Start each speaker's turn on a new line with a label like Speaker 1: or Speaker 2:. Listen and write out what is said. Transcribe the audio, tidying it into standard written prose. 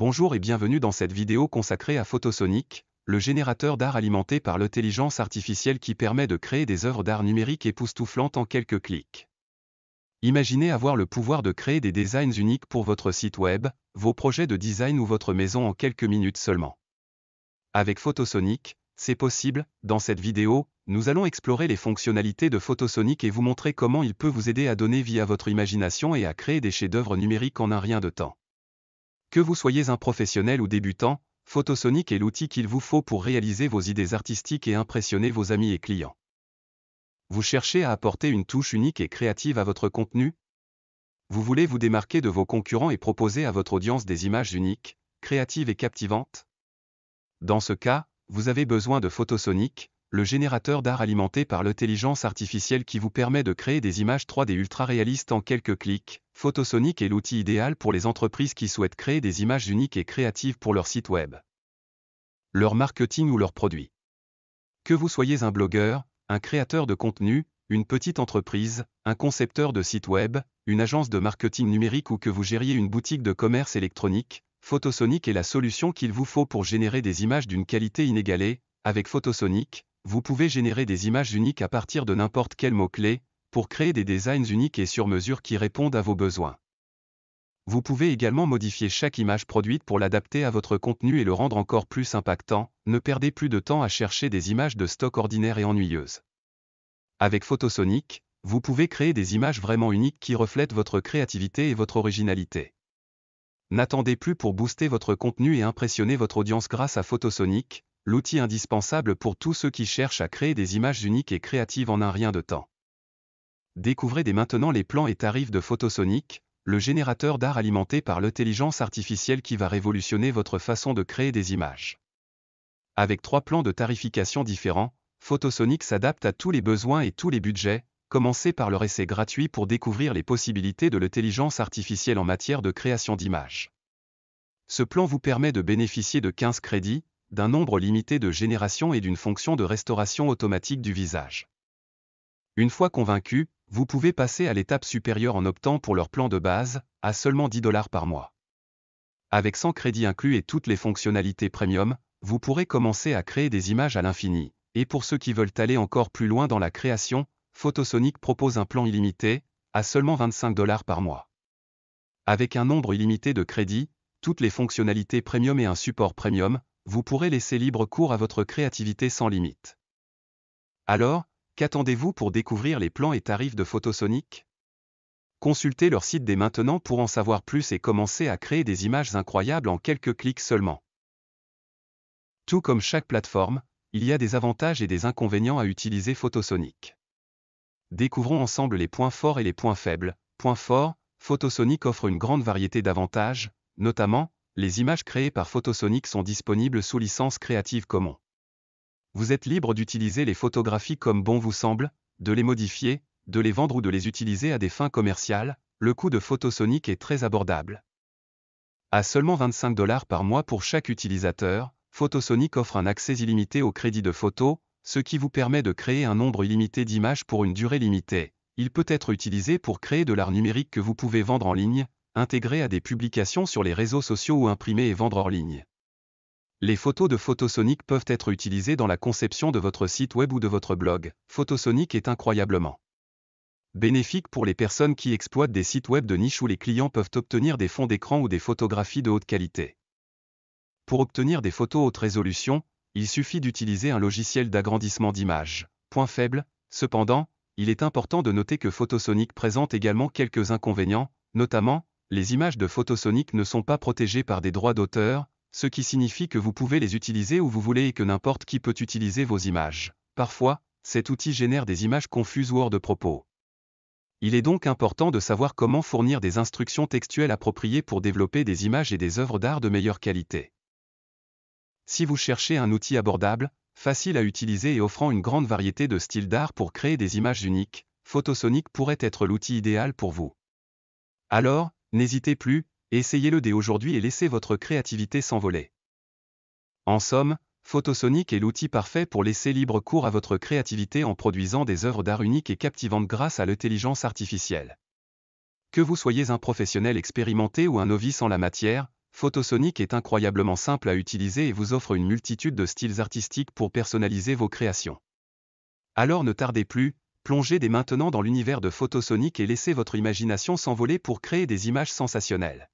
Speaker 1: Bonjour et bienvenue dans cette vidéo consacrée à Photosonic, le générateur d'art alimenté par l'intelligence artificielle qui permet de créer des œuvres d'art numériques époustouflantes en quelques clics. Imaginez avoir le pouvoir de créer des designs uniques pour votre site web, vos projets de design ou votre maison en quelques minutes seulement. Avec Photosonic, c'est possible. Dans cette vidéo, nous allons explorer les fonctionnalités de Photosonic et vous montrer comment il peut vous aider à donner vie à votre imagination et à créer des chefs-d'œuvre numériques en un rien de temps. Que vous soyez un professionnel ou débutant, Photosonic est l'outil qu'il vous faut pour réaliser vos idées artistiques et impressionner vos amis et clients. Vous cherchez à apporter une touche unique et créative à votre contenu? Vous voulez vous démarquer de vos concurrents et proposer à votre audience des images uniques, créatives et captivantes? Dans ce cas, vous avez besoin de Photosonic, le générateur d'art alimenté par l'intelligence artificielle qui vous permet de créer des images 3D ultra réalistes en quelques clics. Photosonic est l'outil idéal pour les entreprises qui souhaitent créer des images uniques et créatives pour leur site web, leur marketing ou leurs produits. Que vous soyez un blogueur, un créateur de contenu, une petite entreprise, un concepteur de site web, une agence de marketing numérique ou que vous gériez une boutique de commerce électronique, Photosonic est la solution qu'il vous faut pour générer des images d'une qualité inégalée. Avec Photosonic, vous pouvez générer des images uniques à partir de n'importe quel mot-clé, pour créer des designs uniques et sur mesure qui répondent à vos besoins. Vous pouvez également modifier chaque image produite pour l'adapter à votre contenu et le rendre encore plus impactant. Ne perdez plus de temps à chercher des images de stock ordinaires et ennuyeuses. Avec Photosonic, vous pouvez créer des images vraiment uniques qui reflètent votre créativité et votre originalité. N'attendez plus pour booster votre contenu et impressionner votre audience grâce à Photosonic, l'outil indispensable pour tous ceux qui cherchent à créer des images uniques et créatives en un rien de temps. Découvrez dès maintenant les plans et tarifs de Photosonic, le générateur d'art alimenté par l'intelligence artificielle qui va révolutionner votre façon de créer des images. Avec 3 plans de tarification différents, Photosonic s'adapte à tous les besoins et tous les budgets. Commencez par leur essai gratuit pour découvrir les possibilités de l'intelligence artificielle en matière de création d'images. Ce plan vous permet de bénéficier de 15 crédits, d'un nombre limité de générations et d'une fonction de restauration automatique du visage. Une fois convaincu, vous pouvez passer à l'étape supérieure en optant pour leur plan de base, à seulement $10 par mois. Avec 100 crédits inclus et toutes les fonctionnalités premium, vous pourrez commencer à créer des images à l'infini. Et pour ceux qui veulent aller encore plus loin dans la création, Photosonic propose un plan illimité, à seulement $25 par mois. Avec un nombre illimité de crédits, toutes les fonctionnalités premium et un support premium, vous pourrez laisser libre cours à votre créativité sans limite. Alors, qu'attendez-vous pour découvrir les plans et tarifs de Photosonic? Consultez leur site dès maintenant pour en savoir plus et commencer à créer des images incroyables en quelques clics seulement. Tout comme chaque plateforme, il y a des avantages et des inconvénients à utiliser Photosonic. Découvrons ensemble les points forts et les points faibles. Point fort, Photosonic offre une grande variété d'avantages, notamment, les images créées par Photosonic sont disponibles sous licence Creative Commons. Vous êtes libre d'utiliser les photographies comme bon vous semble, de les modifier, de les vendre ou de les utiliser à des fins commerciales. Le coût de Photosonic est très abordable. À seulement $25 par mois pour chaque utilisateur, Photosonic offre un accès illimité au crédit de photos, ce qui vous permet de créer un nombre illimité d'images pour une durée limitée. Il peut être utilisé pour créer de l'art numérique que vous pouvez vendre en ligne, intégrer à des publications sur les réseaux sociaux ou imprimer et vendre hors ligne. Les photos de Photosonic peuvent être utilisées dans la conception de votre site web ou de votre blog. Photosonic est incroyablement bénéfique pour les personnes qui exploitent des sites web de niche où les clients peuvent obtenir des fonds d'écran ou des photographies de haute qualité. Pour obtenir des photos haute résolution, il suffit d'utiliser un logiciel d'agrandissement d'image. Point faible, cependant, il est important de noter que Photosonic présente également quelques inconvénients, notamment, les images de Photosonic ne sont pas protégées par des droits d'auteur, ce qui signifie que vous pouvez les utiliser où vous voulez et que n'importe qui peut utiliser vos images. Parfois, cet outil génère des images confuses ou hors de propos. Il est donc important de savoir comment fournir des instructions textuelles appropriées pour développer des images et des œuvres d'art de meilleure qualité. Si vous cherchez un outil abordable, facile à utiliser et offrant une grande variété de styles d'art pour créer des images uniques, Photosonic pourrait être l'outil idéal pour vous. Alors, n'hésitez plus, essayez-le dès aujourd'hui et laissez votre créativité s'envoler. En somme, Photosonic est l'outil parfait pour laisser libre cours à votre créativité en produisant des œuvres d'art uniques et captivantes grâce à l'intelligence artificielle. Que vous soyez un professionnel expérimenté ou un novice en la matière, Photosonic est incroyablement simple à utiliser et vous offre une multitude de styles artistiques pour personnaliser vos créations. Alors ne tardez plus, plongez dès maintenant dans l'univers de Photosonic et laissez votre imagination s'envoler pour créer des images sensationnelles.